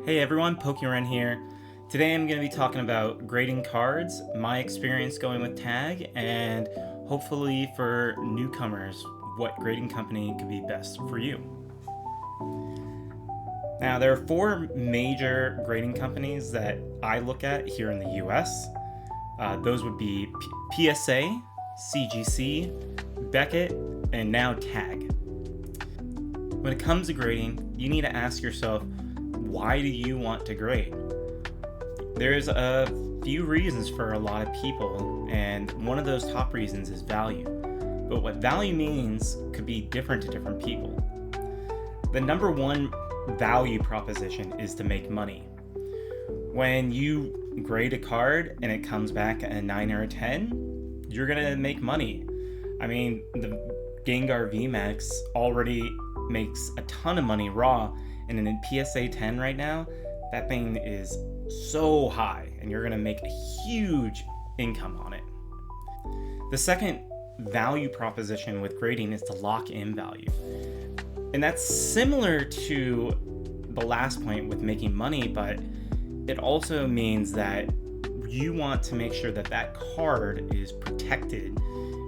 Hey everyone, Pokemon here. Today I'm going to be talking about grading cards, my experience going with Tag, and hopefully for newcomers, what grading company could be best for you. Now, there are four major grading companies that I look at here in the US. Those would be PSA, CGC, Beckett, and now Tag. When it comes to grading, you need to ask yourself, why do you want to grade? There's a few reasons for a lot of people, and one of those top reasons is value. But what value means could be different to different people. The number one value proposition is to make money. When you grade a card and it comes back a 9 or a 10, you're going to make money. I mean, the Gengar VMAX already makes a ton of money raw, and in PSA 10 right now, that thing is so high, and you're going to make a huge income on it. The second value proposition with grading is to lock in value. And that's similar to the last point with making money, but it also means that you want to make sure that that card is protected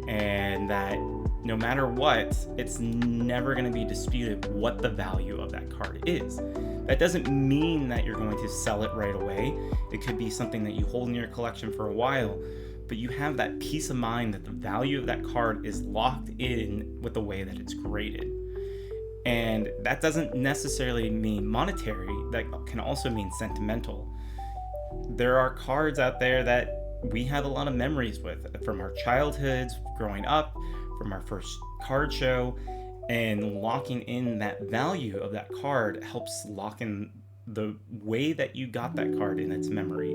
and that no matter what, it's never going to be disputed what the value of that card is. That doesn't mean that you're going to sell it right away. It could be something that you hold in your collection for a while, but you have that peace of mind that the value of that card is locked in with the way that it's graded. And that doesn't necessarily mean monetary, that can also mean sentimental. There are cards out there that we have a lot of memories with from our childhoods, growing up, from our first card show, and locking in that value of that card helps lock in the way that you got that card in its memory.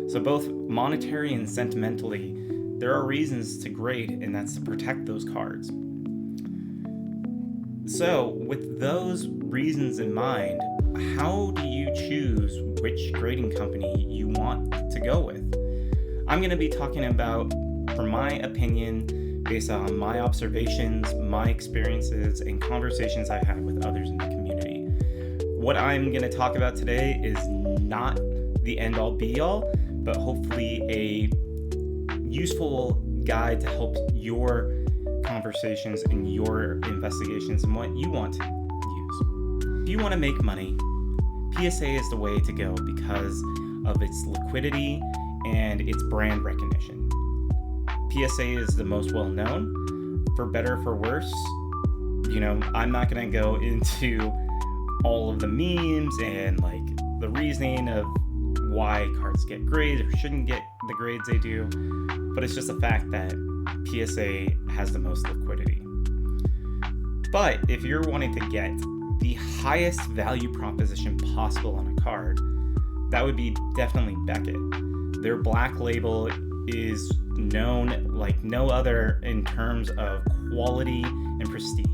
So both monetary and sentimentally, there are reasons to grade, and that's to protect those cards. So with those reasons in mind, how do you choose which grading company you want to go with? I'm going to be talking about, from my opinion, based on my observations, my experiences, and conversations I've had with others in the community. What I'm going to talk about today is not the end-all be-all, but hopefully a useful guide to help your conversations and your investigations and what you want to use. If you want to make money, PSA is the way to go because of its liquidity and its brand recognition. PSA is the most well known. For better or for worse, I'm not going to go into all of the memes and like the reasoning of why cards get graded or shouldn't get the grades they do, but it's just a fact that PSA has the most liquidity. But if you're wanting to get the highest value proposition possible on a card, that would be definitely Beckett. Their black label is known like no other in terms of quality and prestige.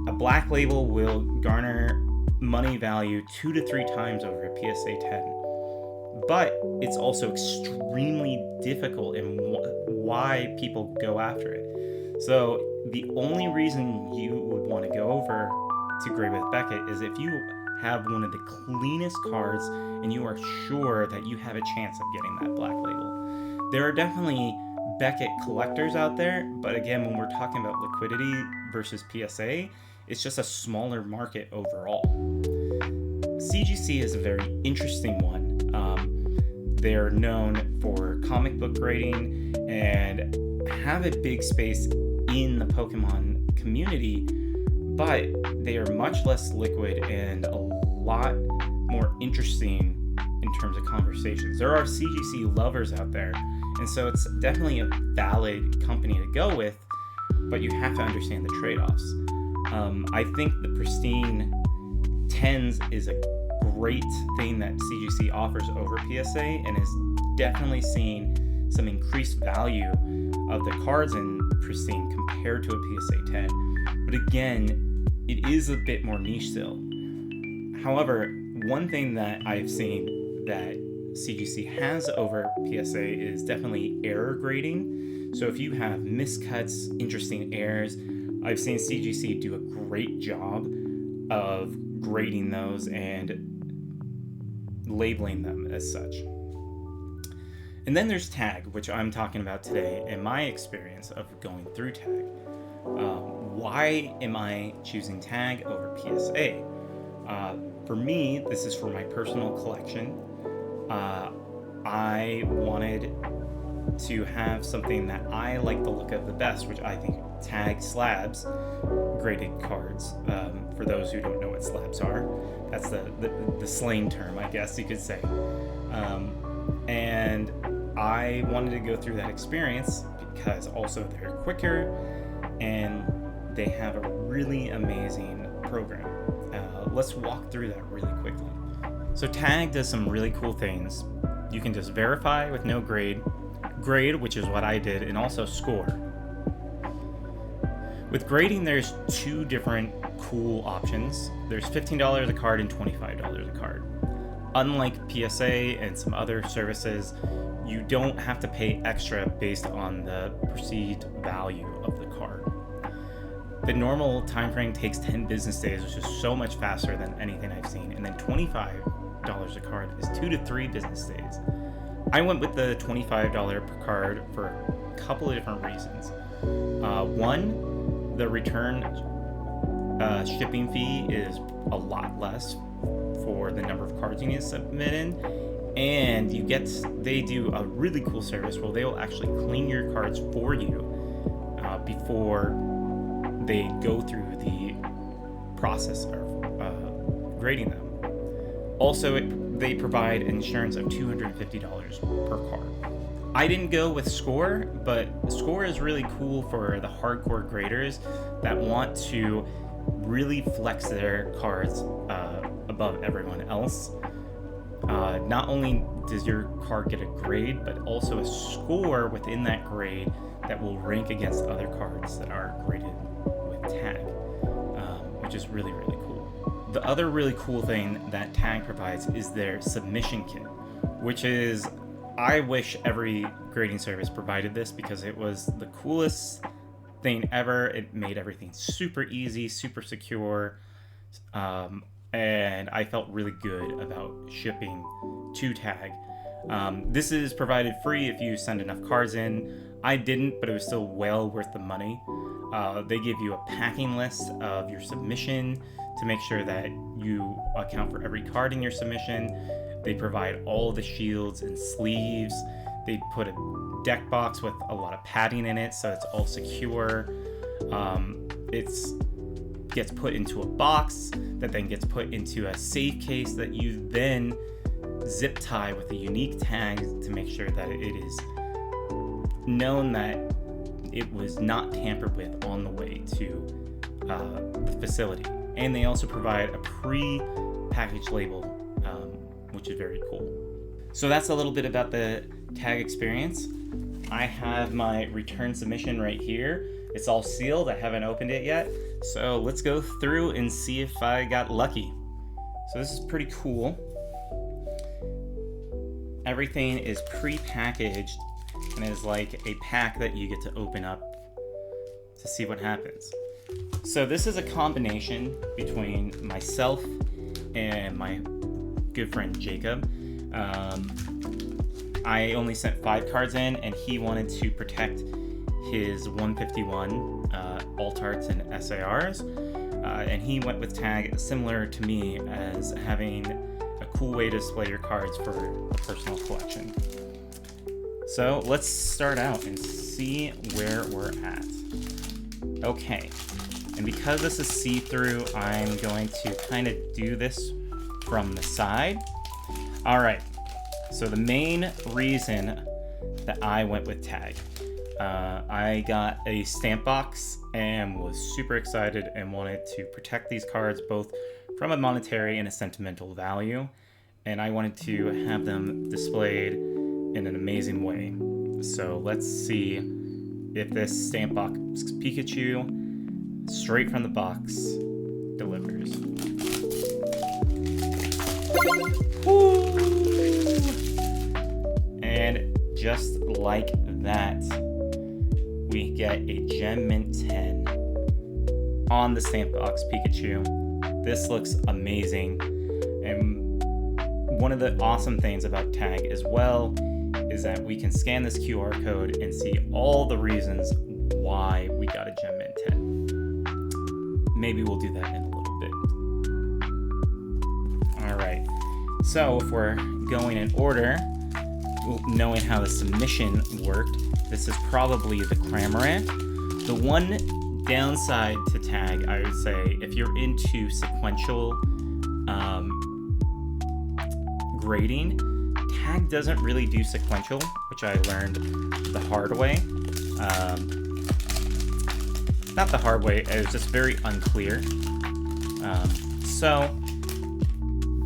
A black label will garner money value 2 to 3 times over a PSA 10. But it's also extremely difficult and why people go after it. So the only reason you would want to go over to grade with Beckett is if you have one of the cleanest cards and you are sure that you have a chance of getting that black label. There are definitely Beckett collectors out there, but again, when we're talking about liquidity versus PSA, it's just a smaller market overall. CGC is a very interesting one. They're known for comic book grading and have a big space in the Pokemon community, but they are much less liquid and a lot more interesting in terms of conversations. There are CGC lovers out there, and so it's definitely a valid company to go with, but you have to understand the trade-offs. I think the Pristine 10s is a great thing that CGC offers over PSA and is definitely seeing some increased value of the cards in Pristine compared to a PSA 10. But again, it is a bit more niche still. However, one thing that I've seen that CGC has over PSA is definitely error grading. So if you have miscuts, interesting errors, I've seen CGC do a great job of grading those and labeling them as such. And then there's tag, which I'm talking about today in my experience of going through tag. Why am I choosing tag over PSA? For me, this is for my personal collection. I wanted to have something that I like the look of the best, which I think tag slabs, graded cards. For those who don't know what slabs are, that's the slang term, I guess you could say. And I wanted to go through that experience because also they're quicker and they have a really amazing program. Let's walk through that really quickly. So tag does some really cool things. You can just verify with no grade, which is what I did, and also score. With grading, there's two different cool options. There's $15 a card and $25 a card. Unlike PSA and some other services, you don't have to pay extra based on the perceived value of the card. The normal time frame takes 10 business days, which is so much faster than anything I've seen. And then $25 a card is 2 to 3 business days. I went with the $25 per card for a couple of different reasons. One, the return shipping fee is a lot less for the number of cards you need to submit in. And they do a really cool service where they will actually clean your cards for you before they go through the process of grading them. Also, they provide insurance of $250 per card. I didn't go with Score, but Score is really cool for the hardcore graders that want to really flex their cards above everyone else. Not only does your card get a grade, but also a score within that grade that will rank against other cards that are graded with tag, which is really, really cool. The other really cool thing that tag provides is their submission kit, which is, I wish every grading service provided this because it was the coolest thing ever. It made everything super easy, super secure, and I felt really good about shipping to tag. This is provided free if you send enough cards in. I didn't, but it was still well worth the money. They give you a packing list of your submission to make sure that you account for every card in your submission. They provide all the shields and sleeves. They put a deck box with a lot of padding in it, so it's all secure. It gets put into a box that then gets put into a safe case that you then zip tie with a unique tag to make sure that it is known that it was not tampered with on the way to the facility. And they also provide a pre-packaged label, which is very cool. So that's a little bit about the tag experience. I have my return submission right here. It's all sealed. I haven't opened it yet. So let's go through and see if I got lucky. So this is pretty cool. Everything is pre-packaged and is like a pack that you get to open up to see what happens. So this is a combination between myself and my good friend Jacob. I only sent 5 cards in, and he wanted to protect his 151 alt arts and SARs, and he went with tag similar to me as having a cool way to display your cards for a personal collection. So let's start out and see where we're at. Okay, and because this is see-through, I'm going to kind of do this from the side. All right, so the main reason that I went with tag, I got a stamp box and was super excited and wanted to protect these cards both from a monetary and a sentimental value, and I wanted to have them displayed in an amazing way. So let's see if this stamp box Pikachu straight from the box delivers. Woo! And just like that, we get a Gem Mint 10 on the stamp box Pikachu. This looks amazing. And one of the awesome things about Tag as well is that we can scan this QR code and see all the reasons why we got a Gem Mint 10. Maybe we'll do that in a little bit. All right, so if we're going in order, knowing how the submission worked, this is probably the Cramorant. The one downside to Tag, I would say, if you're into sequential grading, Tag doesn't really do sequential, which I learned the hard way. Not the hard way, it was just very unclear. So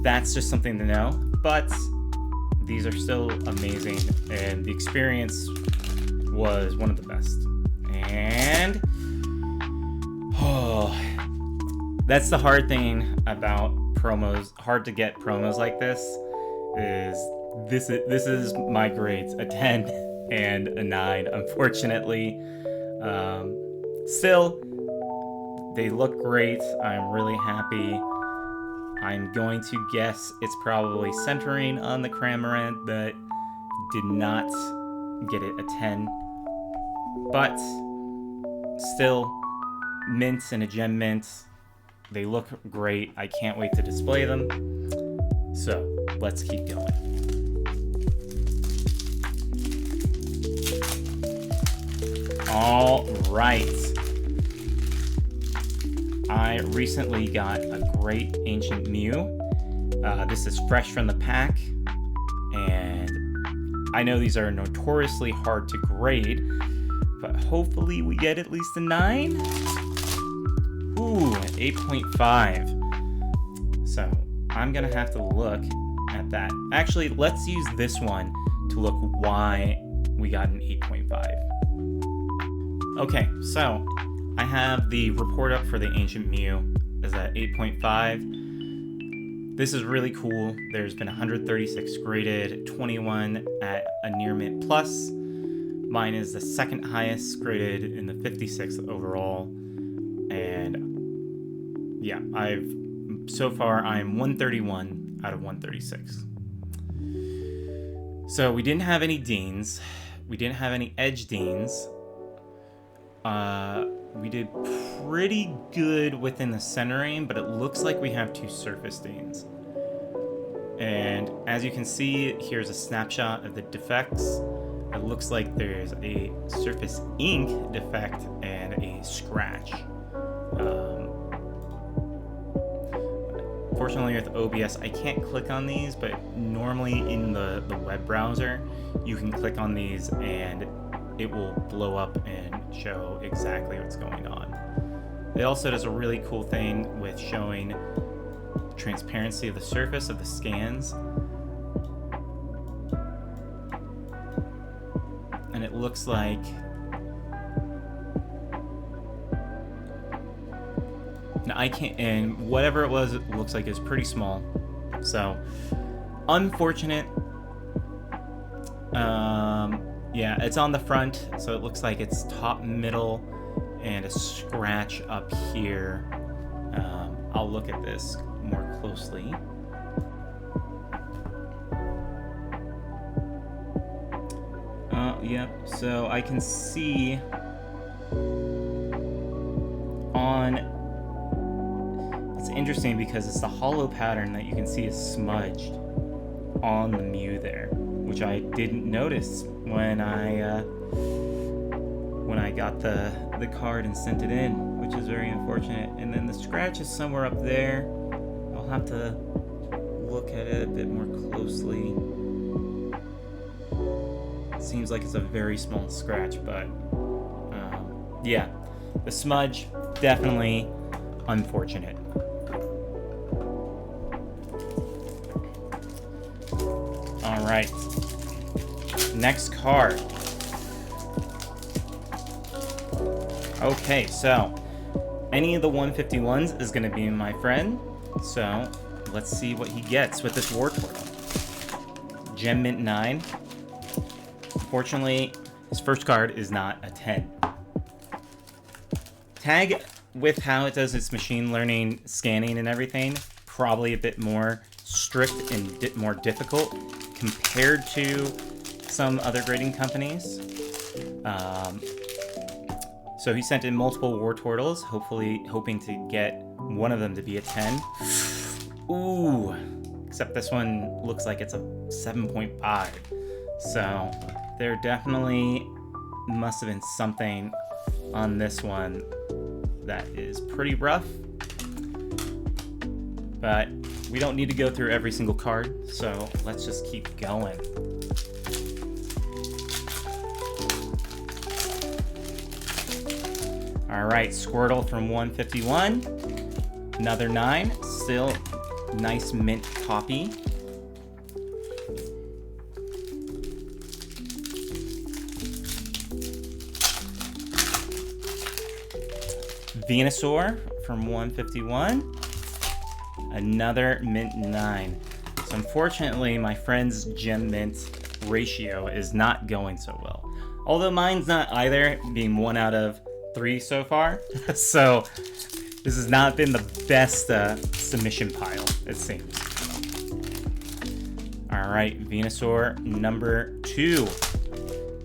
that's just something to know, but these are still amazing, and the experience was one of the best. And that's the hard thing about promos, hard to get promos like this, is this is my grades, a 10 and a 9, unfortunately. Still, they look great. I'm really happy. I'm going to guess it's probably centering on the Cramorant that did not get it a 10. But still, mints and a Gem Mint, they look great. I can't wait to display them. So let's keep going. All right. I recently got a great Ancient Mew. This is fresh from the pack, and I know these are notoriously hard to grade, but hopefully we get at least a 9. Ooh, 8.5. So I'm gonna have to look at that. Actually, let's use this one to look why we got an 8.5. Okay, so I have the report up for the Ancient Mew is at 8.5. This is really cool. There's been 136 graded, 21 at a Near Mint Plus. Mine is the second highest graded in the 56th overall. And yeah, so far I'm 131 out of 136. So we didn't have any Deans. We didn't have any Edge Deans. We did pretty good within the centering, but it looks like we have 2 surface Deans. And as you can see, here's a snapshot of the defects. It looks like there's a surface ink defect and a scratch. Fortunately with OBS, I can't click on these, but normally in the web browser, you can click on these and it will blow up and show exactly what's going on. It also does a really cool thing with showing transparency of the surface of the scans. And it looks like now I can't, and whatever it was, it looks like it's pretty small. So unfortunate. Yeah, it's on the front, so it looks like it's top, middle, and a scratch up here. I'll look at this more closely. Yep, so I can see on... It's interesting because it's the hollow pattern that you can see is smudged on the Mew there, which I didn't notice when I got the card and sent it in, which is very unfortunate. And then the scratch is somewhere up there. I'll have to look at it a bit more closely. It seems like it's a very small scratch, but yeah, the smudge, definitely unfortunate. All right, next card. Okay, so any of the 151s is going to be my friend. So let's see what he gets with this Wartortle. Gem Mint 9. Unfortunately, his first card is not a 10. Tag, with how it does its machine learning scanning and everything, probably a bit more strict and more difficult compared to some other grading companies. So he sent in multiple Wartortles, hoping to get one of them to be a 10. Ooh, except this one looks like it's a 7.5. So there definitely must have been something on this one that is pretty rough. But we don't need to go through every single card, so let's just keep going. All right, Squirtle from 151. Another 9. Still nice mint copy. Venusaur from 151. Another mint 9. So unfortunately, my friend's gem mint ratio is not going so well. Although mine's not either, being 1 out of 3 so far. So this has not been the best submission pile, it seems. Alright, Venusaur number 2.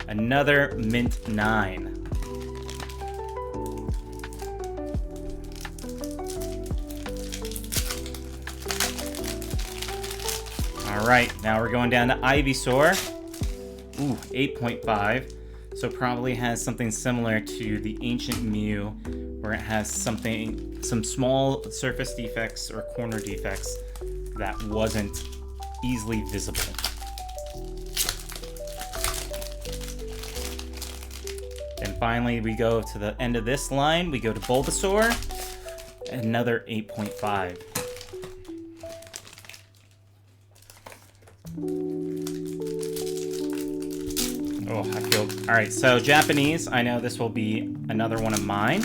Another mint 9. Alright, now we're going down to Ivysaur. Ooh, 8.5. So probably has something similar to the Ancient Mew, where it has some small surface defects or corner defects that wasn't easily visible. And finally, we go to the end of this line. We go to Bulbasaur, another 8.5. Oh, I feel... Alright, so Japanese. I know this will be another one of mine.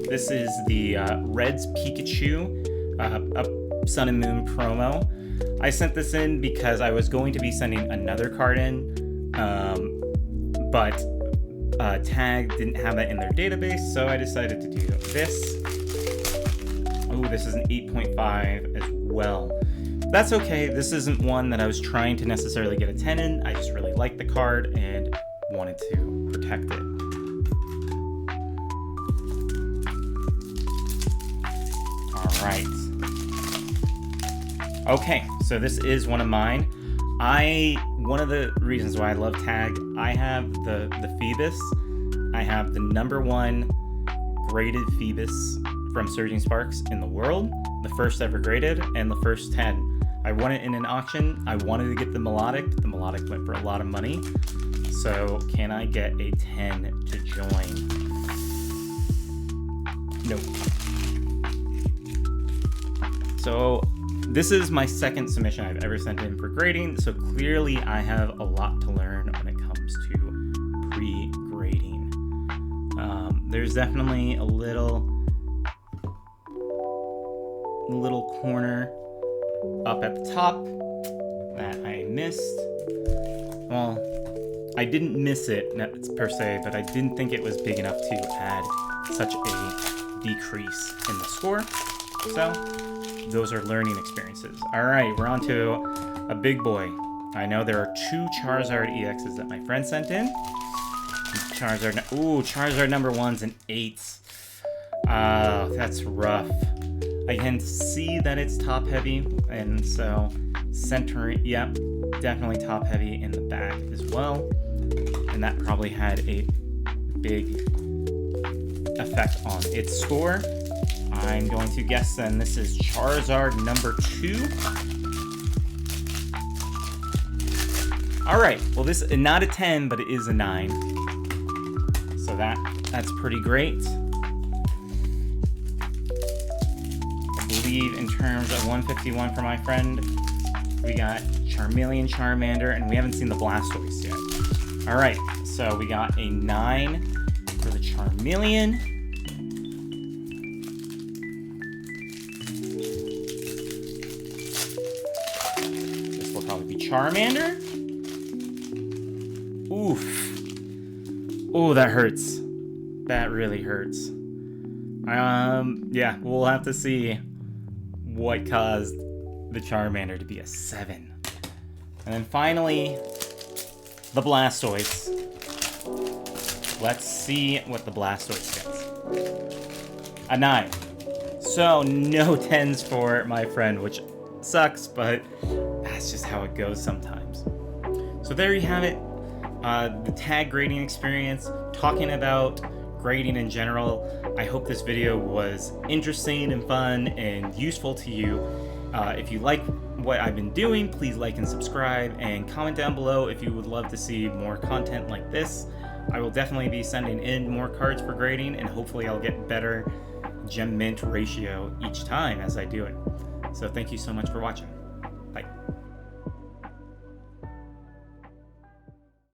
This is the Red's Pikachu Sun and Moon promo. I sent this in because I was going to be sending another card in, but Tag didn't have that in their database, so I decided to do this. Oh, this is an 8.5 as well. That's okay. This isn't one that I was trying to necessarily get a 10 in. I just really liked the card and wanted to protect it. All right. Okay, so this is one of mine. One of the reasons why I love Tag, I have the Phoebus. I have the #1 graded Phoebus from Surging Sparks in the world, the first ever graded, and the first 10. I won it in an auction. I wanted to get the Melodic, but the Melodic went for a lot of money. So can I get a 10 to join? Nope. So this is my second submission I've ever sent in for grading, so clearly I have a lot to learn when it comes to pre-grading. There's definitely a little corner up at the top that I missed. Well, I didn't miss it per se, but I didn't think it was big enough to add such a decrease in the score. So those are learning experiences. All right, we're on to a big boy. I know there are 2 Charizard EXs that my friend sent in. Charizard #1s and 8s. That's rough. I can see that it's top heavy, and so centering, yep, definitely top heavy in the back as well. And that probably had a big effect on its score. I'm going to guess then this is Charizard #2. All right, well this is not a 10, but it is a 9. So that's pretty great. I believe in terms of 151 for my friend, we got Charmeleon, Charmander, and we haven't seen the Blastoise yet. All right, so we got a 9 for the Charmeleon. This will probably be Charmander. Oof. Oh, that hurts. That really hurts. Yeah, we'll have to see what caused the Charmander to be a 7. And then finally, the Blastoise. Let's see what the Blastoise gets. A 9. So, no 10s for my friend, which sucks, but that's just how it goes sometimes. So there you have it. The tag grading experience, talking about grading in general. I hope this video was interesting and fun and useful to you. If you like what I've been doing, please like and subscribe, and comment down below if you would love to see more content like this. I will definitely be sending in more cards for grading, and hopefully I'll get better gem mint ratio each time as I do it. So thank you so much for watching.